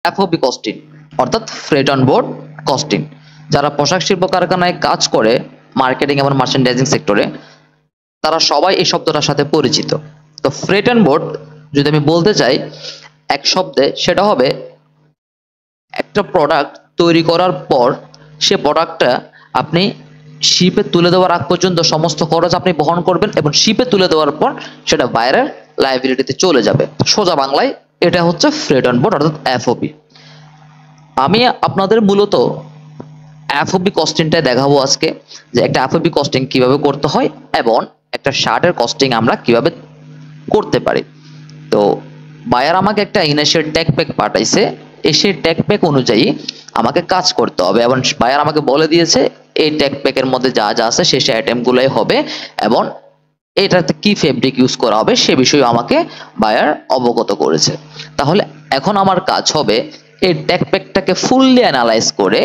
FOB costing অর্থাৎ freight on board costing. যারা পোশাক শিল্প কারখানায় কাজ করে মার্কেটিং এবং মার্চেন্ডাইজিং সেক্টরে, তারা সবাই এই শব্দটার সাথে পরিচিত। তো ফ্রেট অন বোর্ড যদি আমি বলতে চাই এক শব্দে, সেটা হবে একটা প্রোডাক্ট তৈরি করার পর সে প্রোডাক্টটা আপনি শিপে তুলে দেওয়ার আগ পর্যন্ত সমস্ত খরচ আপনি বহন করবেন, এবং শিপে তুলে দেওয়ার পর সেটা বাইরের লাইবিলিটিতে চলে যাবে। সোজা বাংলায় এটা হচ্ছে ফ্রেট অন বোর্ড অর্থাৎ এফওবি। আমি আপনাদের মূলত এফওবি কস্টিংটা দেখাবো আজকে, যে একটা এফওবি কস্টিং কিভাবে করতে হয় এবং একটা শার্টের কস্টিং আমরা কিভাবে করতে পারি। তো বায়ার আমাকে একটা ইনিশিয়াল ট্যাগ প্যাক পাঠাইছে, এসে ট্যাগ প্যাক অনুযায়ী আমাকে কাজ করতে হবে, এবং বায়ার আমাকে বলে দিয়েছে এই ট্যাগ প্যাকের মধ্যে যা যা আছে সেই আইটেমগুলোই হবে, এবং এটাতে কি ফেব্রিক ইউজ করা হবে সে বিষয়ে আমাকে বায়ার অবগত করেছে। তাহলে এখন আমার কাজ হবে এই ট্যাগ প্যাকটাকে ফুললি অ্যানালাইজ করে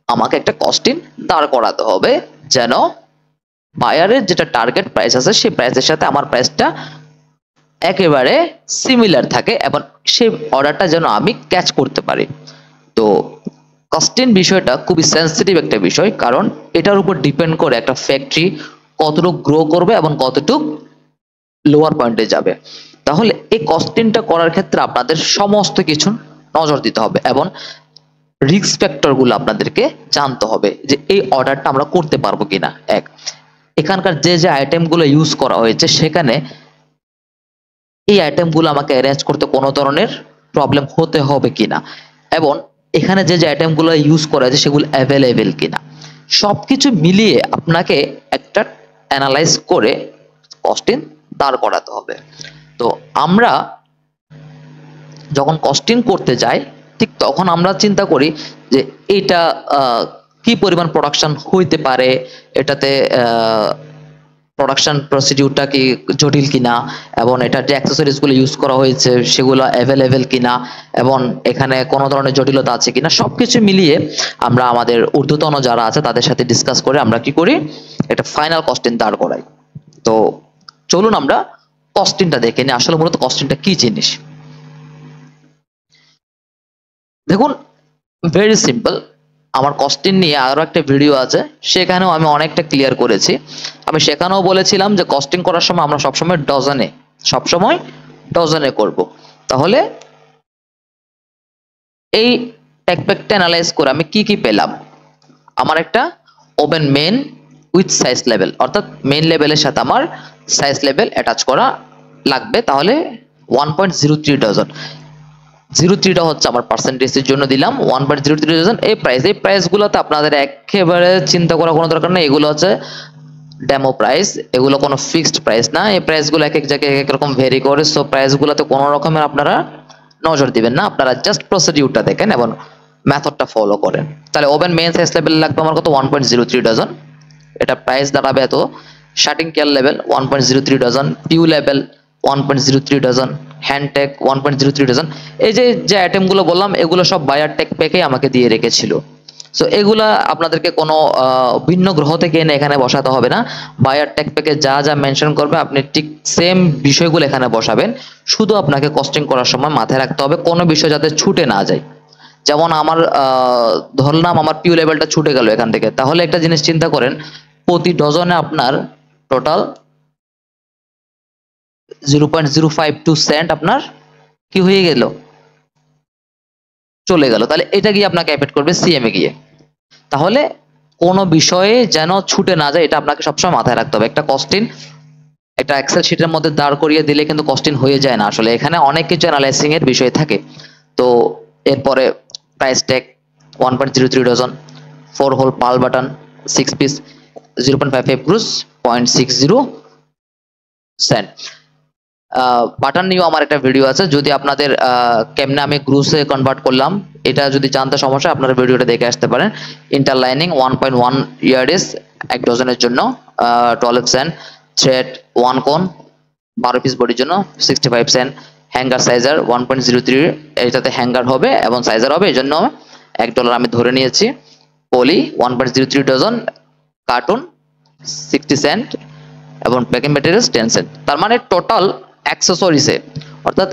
আমাকে একটা কস্টিং দাঁড় করাতে হবে, যেন বায়ারের যেটা টার্গেট প্রাইস আছে সেই প্রাইসের সাথে আমার প্রাইসটা একেবারে সিমিলার থাকে, এবং সেই অর্ডারটা যেন আমি ক্যাচ করতে পারি। তো কস্টিং বিষয়টা খুবই সেন্সিটিভ একটা বিষয়, কারণ এটার উপর ডিপেন্ড করে একটা ফ্যাক্টরি কতটুকু গ্রো করবে এবং কতটুকু লোয়ার পয়েন্টে যাবে। তাহলে এই কস্টিংটা করার ক্ষেত্রে আপনাদের সমস্ত কিছু নজর দিতে হবে, এবং রিস্ক ফ্যাক্টরগুলো আপনাদেরকে জানতে হবে যে এই অর্ডারটা আমরা করতে পারবো কিনা। এখানকার যে যে আইটেমগুলো ইউজ করা হয়েছে সেখানে এই আইটেমগুলো আমাকে অ্যারেঞ্জ করতে কোনো ধরনের প্রবলেম হতে হবে কিনা, এবং এখানে যে যে আইটেমগুলো ইউজ করা হয়েছে সেগুলো অ্যাভেলেবেল কিনা, সবকিছু মিলিয়ে আপনাকে একটা অ্যানালাইজ করে কস্টিং দাঁড় করাতে হবে। তো আমরা যখন কস্টিং করতে যাই ঠিক তখন আমরা চিন্তা করি যে এইটা কি পরিমাণ প্রোডাকশন হইতে পারে, এটাতে প্রোডাকশন প্রসিডিউরটা কি জটিল কিনা, এবং এটার যে অ্যাক্সেসরিজ গুলো ইউজ করা হয়েছে সেগুলো অ্যাভেলেবেল কিনা, এবং এখানে কোনো ধরনের জটিলতা আছে কিনা, সবকিছু মিলিয়ে আমরা আমাদের ঊর্ধ্বতন যারা আছে তাদের সাথে ডিসকাস করে আমরা কি করি, একটা ফাইনাল কস্টিং দাঁড় করাই। তো চলুন আমরা কস্টিংটা দেখে নিই, আসলে মূলত কস্টিংটা কি জিনিস। দেখুন, ভেরি সিম্পল। আমার কস্টিং নিয়ে আরো একটা ভিডিও আছে, সেখানেও আমি অনেকটা ক্লিয়ার করেছি। আমি সেখানেও বলেছিলাম যে কস্টিং করার সময় আমরা সবসময় ডজনে করব। তাহলে এই ট্যাগপ্যাকটা অ্যানালাইজ করে আমি কি কি পেলাম। আমার একটা open main with size level, অর্থাৎ মেইন লেভেলের সাথে আমার সাইজ লেভেল অ্যাটাচ করা লাগবে, তাহলে 1.03 ডজন। 03টা হচ্ছে আমার পার্সেন্টেজের জন্য দিলাম 1.03 ডজন। এই প্রাইসগুলোতে আপনাদের একেবারে চিন্তা করার কোনো দরকার নেই, এগুলো হচ্ছে ডেমো প্রাইস, এগুলো কোনো ফিক্সড প্রাইস না। এই প্রাইসগুলো এক এক জায়গায় এক এক রকম ভেরি করে, সো প্রাইসগুলোতে কোনো রকমের আপনারা নজর দিবেন না, আপনারা জাস্ট প্রসিডিউরটা দেখেন এবং মেথডটা ফলো করেন। তাহলে ওপেন মেইন সাইজ লেভেল লাগবে আমার কত, 1.03 ডজন। এটা প্রাইস দাঁড়াবে এত। শার্টিং কেয়ার লেভেল 1.03 ডজন, পিউ লেভেল 1.03 ডজন, হ্যান্ড ট্যাগ 1.03 ডজন। এই যে যে আইটেমগুলো বললাম এগুলো সব বায়ার ট্যাগ প্যাকে আমাকে দিয়ে রেখেছিল। সো এগুলা আপনাদেরকে কোনো ভিন্ন গ্রহ থেকে এনে এখানে বসাতে হবে না। বায়ার ট্যাগ প্যাকে যা যা মেনশন করবে আপনি ঠিক সেম বিষয়গুলো এখানে বসাবেন। শুধু আপনাকে কস্টিং করার সময় মাথায় রাখতে হবে কোনো বিষয় যাতে ছুটে না যায়। যেমন আমার ধরলাম আমার পিউ লেভেলটা ছুটে গেল এখান থেকে, তাহলে একটা জিনিস চিন্তা করেন, প্রতি ডজনে আপনার টোটাল 0.052 সেন্ট আপনার কি হয়ে গেল, চলে গেল। তাহলে এটা গিয়ে আপনাকে এফেক্ট করবে সিএম এ গিয়ে। তাহলে কোনো বিষয়ে যেন ছুটে না যায় এটা আপনাকে সবসময় মাথায় রাখতে হবে। একটা কস্টিং একটা এক্সেল শিটের মধ্যে দাঁড় করিয়ে দিলে কিন্তু কস্টিং হয়ে যায় না, আসলে এখানে অনেক কিছু অ্যানালাইসিং এর বিষয় থাকে। তো এরপরে প্রাইস ট্যাগ 1.03 ডজন, 4 হোল পাল বাটন 6 পিস, 0.55 ক্রুজ, 0.60 সেন্ট। বাটন নিয়েও আমার একটা ভিডিও আছে, যদি আপনাদের কেমনে আমি গ্রুসে কনভার্ট করলাম এটা যদি জানতে সমস্যা আপনারা ভিডিওটা দেখে আসতে পারেন। ইন্টারলাইনিং 1.1 ইয়ার্ডিস এক ডজনের জন্য 12 সেন্ট, থ্রেড 1 কোন 12 পিস বডির জন্য 65 সেন্ট, হ্যাঙ্গার সাইজার 1.03, এটাতে হ্যাঙ্গার হবে এবং সাইজার হবে এই জন্য $1 আমি ধরে নিয়েছি। পলি 1.03 ডজন, কার্টুন 60 সেন্ট এবং প্যাকিং ম্যাটেরিয়ালস 10 সেন্ট। তার মানে টোটাল অ্যাক্সেসরিজে অর্থাৎ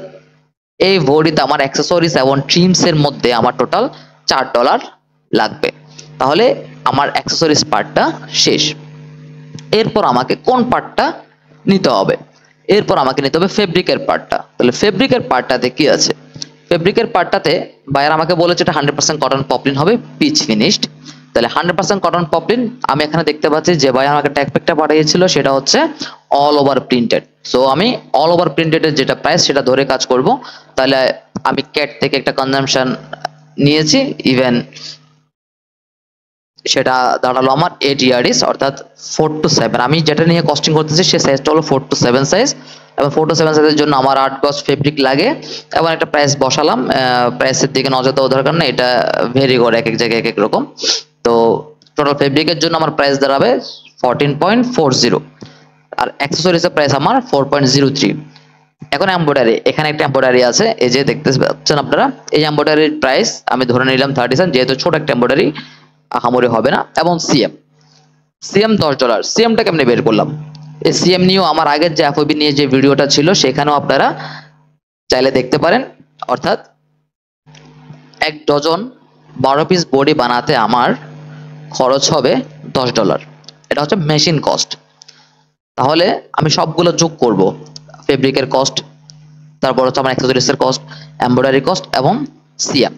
এই বডিতে আমার অ্যাক্সেসরিজ এবং ট্রিমস এর মধ্যে আমার টোটাল $4 লাগবে। তাহলে আমার অ্যাক্সেসরিজ পার্টটা শেষ। এরপর আমাকে কোন পার্টটা নিতে হবে? এরপর আমাকে নিতে হবে ফেব্রিকের পার্টটা। তাহলে ফেব্রিকের পার্টটাতে কি আছে? ফেব্রিকের পার্টটাতে বায়ার আমাকে বলেছে এটা 100% কটন পপলিন হবে, পিচ ফিনিশড। তাহলে 100% কটন পপলিন, আমি এখানে দেখতে পাচ্ছি যে ভাই আমাকে ট্যাগ প্যাকটা পাঠিয়েছিল সেটা হচ্ছে অল ওভার প্রিন্টেড। সো আমি অল ওভার প্রিন্টেডের যেটা প্রাইস সেটা ধরে কাজ করব। তাহলে আমি ক্যাট থেকে একটা কনজাম্পশন নিয়েছি, ইভেন সেটা দাঁড়ালো আমার 8 ইয়ার্ডিস অর্থাৎ 4 to 7। আমি যেটা নিয়ে কস্টিং করতেছি সে সাইজটা হলো 4 to 7 সাইজ, এবং 4 to 7 সাইজের জন্য আমার 8 গজ ফেব্রিক লাগে, এবং একটা প্রাইস বসালাম। প্রাইসের দিকে নজর দেওয়ার দরকার নেই, এটা ভেরি করে এক এক জায়গায় এক এক রকম। তো টোটাল ফেব্রিকের জন্য আমার প্রাইস দাঁড়াবে 14.40, আর অ্যাক্সেসরিজের প্রাইস আমার 4.03। এখন এমব্রয়ডারি, এখানে একটা এমব্রয়ডারি আছে, এই যে দেখতে পাচ্ছেন আপনারা, এই এমব্রয়ডারির প্রাইস আমি ধরে নিলাম 30 সেন্ট, যেহেতু ছোট একটা এমব্রয়ডারি আহামরি হবে না। এবং সিএম $10। সিএমটা কেমনে বের করলাম? এই সিএম নিয়েও আমার আগের যে এফওবি নিয়ে যে ভিডিওটা ছিল সেখানেও আপনারা চাইলে দেখতে পারেন। অর্থাৎ 1 ডজন 12 পিস বডি বানাতে আমার খরচ হবে $10। এটা হচ্ছে মেশিন কস্ট। তাহলে আমি সবগুলো যোগ করব, ফেব্রিকের কস্ট, তারপর হচ্ছে আমার অ্যাক্সেসরিজের কস্ট, এমব্রয়ডারি কস্ট এবং সিএম,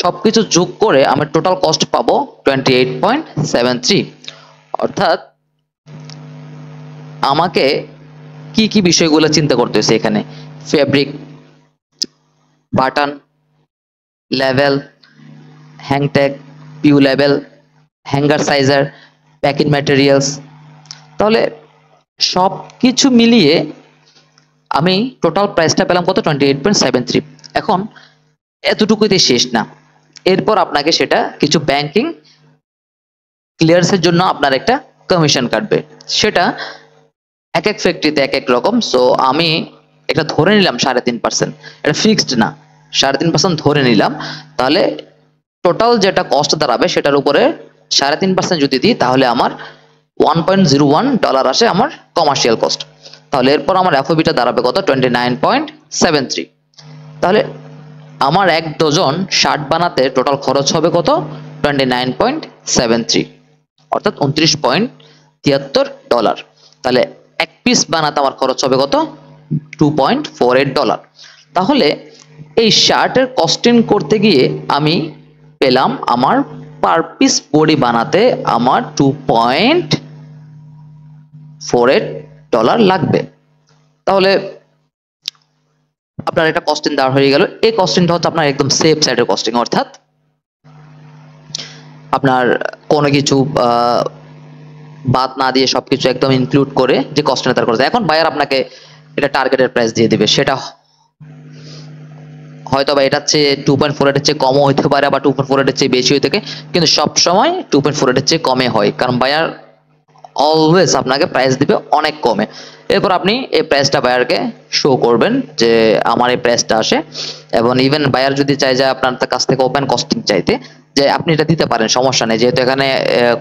সবকিছু যোগ করে আমি টোটাল কস্ট পাবো 28.73। অর্থাৎ আমাকে কি কি বিষয়গুলো চিন্তা করতে হচ্ছে এখানে? ফেব্রিক, বাটন, লেভেল, হ্যাং ট্যাগ, পিউ লেভেল, হ্যাঙ্গার সাইজার, প্যাকিং ম্যাটেরিয়ালস। তাহলে সব কিছু মিলিয়ে আমি টোটাল প্রাইসটা পেলাম কত? 28.73। এখন এতটুকুতে শেষ না, এরপর আপনাকে সেটা কিছু ব্যাংকিং ক্লিয়ারেন্সের জন্য আপনার একটা কমিশন কাটবে, সেটা এক এক ফ্যাক্টরিতে এক এক রকম। সো আমি এটা ধরে নিলাম 3.5%, এটা ফিক্সড না, 3.5% ধরে নিলাম। তাহলে টোটাল যেটা কস্ট দাঁড়াবে সেটার উপরে 3.5% যদি দিই তাহলে আমার $1.01 আসে আমার কমার্শিয়াল কস্ট। তাহলে এরপর আমার এফওবিটা দাঁড়াবে কত? 29.73। তাহলে আমার 1 ডজন শার্ট বানাতে টোটাল খরচ হবে কত? 29.73, অর্থাৎ $29.73। তাহলে এক পিস বানাতে আমার খরচ হবে কত? $2.48। তাহলে এই শার্টের কস্টিং করতে গিয়ে আমি পেলাম আমার পার পিস বডি বানাতে আমার $2.48 লাগবে। তাহলে আপনার একটা কস্টিং দাঁড় হয়ে গেল। এই কস্টিংটা হচ্ছে আপনার একদম সেফ সাইডের কস্টিং, অর্থাৎ আপনার কোনো কিছু বাদ না দিয়ে সবকিছু একদম ইনক্লুড করে যে কস্টিং তার করতে। এখন বায়ার আপনাকে এটা টার্গেটের প্রাইস দিয়ে দিবে, সেটা হয়তো বা এটার চেয়ে 2.48 এর চেয়ে কমও হইতে পারে, বা 2.48 এর চেয়ে বেশি হইতে পারে, কিন্তু সব সময় 2.48 এর চেয়ে কমে হয়, কারণ বায়ার অলওয়েজ আপনাকে প্রাইস দিবে অনেক কমে। এরপর আপনি এই প্রাইসটা বায়ারকে শো করবেন যে আমার এই প্রাইসটা আসে, এবং ইভেন বায়ার যদি চাই যে আপনার কাছ থেকে ওপেন কস্টিং চাইতে, যে আপনি এটা দিতে পারেন, সমস্যা নেই, যেহেতু এখানে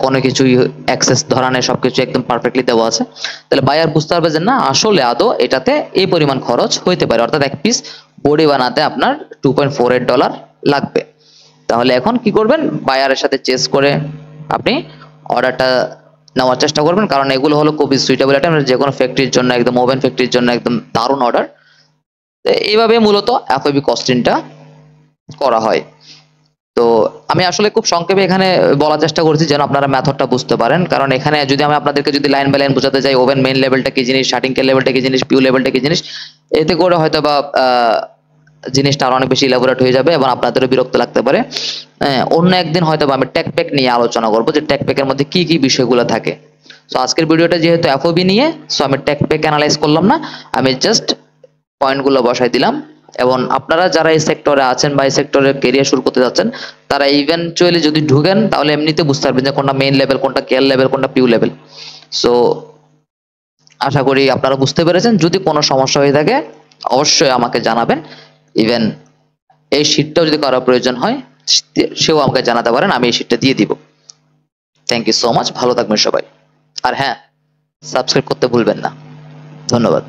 কোনো কিছুই অ্যাক্সেস ধরা নেই, সবকিছু একদম পারফেক্টলি দেওয়া আছে। তাহলে বায়ার বুঝতে পারবে যে না, আসলে আদৌ এটাতে এই পরিমাণ খরচ হইতে পারে, অর্থাৎ এক পিস বডি বানাতে আপনার $2.48 লাগবে। তাহলে এখন কি করবেন? বায়ারের সাথে চেস করে আপনি অর্ডারটা নেওয়ার চেষ্টা করবেন, কারণ এগুলো হলো খুবই সুইটেবল আইটেম, যে কোনো ফ্যাক্টরির জন্য, একদম ওভেন ফ্যাক্টরির জন্য একদম দারুণ অর্ডার। এইভাবে মূলত এফওবি কস্টিংটা করা হয়। তো আমি আসলে খুব সংক্ষেপে এখানে বলার চেষ্টা করছি যেন আপনারা মেথডটা বুঝতে পারেন, কারণ এখানে যদি আমি আপনাদেরকে যদি লাইন বাই লাইন বোঝাতে যাই, ওভেন মেইন লেভেলটা কি জিনিস, শার্টিং কের লেভেলটা কি জিনিস, পিউ লেভেলটা কি জিনিস, এতে করে হয়তো বা জিনিসটা আরো অনেক বেশি ইলাবোরেট হয়ে যাবে এবং আপনাদেরও বিরক্ত লাগতে পারে। অন্য একদিন হয়তো আমি ট্যাগ প্যাক নিয়ে আলোচনা করবো, যে ট্যাগ প্যাকের মধ্যে কি কি বিষয়গুলো থাকে। সো আজকের ভিডিওটা যেহেতু এফওবি নিয়ে, সো আমি ট্যাগ প্যাক অ্যানালাইজ করলাম না, আমি জাস্ট পয়েন্টগুলো বসাই দিলাম। এবং আপনারা যারা এই সেক্টরে আছেন বা এই সেক্টরে ক্যারিয়ার শুরু করতে যাচ্ছেন, তারা ইভেনচুয়ালি যদি ঢুকেন তাহলে এমনিতে বুঝতে পারবেন যে কোনটা মেইন লেভেল, কোনটা কেয়ার লেভেল, কোনটা পিউ লেভেল। সো আশা করি আপনারা বুঝতে পেরেছেন। যদি কোনো সমস্যা হয়ে থাকে অবশ্যই আমাকে জানাবেন। ইভেন এই শীটটাও যদি কারো প্রয়োজন হয় সেও আমাকে জানাতে পারেন, আমি এই শীটটা দিয়ে দিব। থ্যাংক ইউ সো মাচ, ভালো থাকবেন সবাই। আর হ্যাঁ, সাবস্ক্রাইব করতে ভুলবেন না। ধন্যবাদ।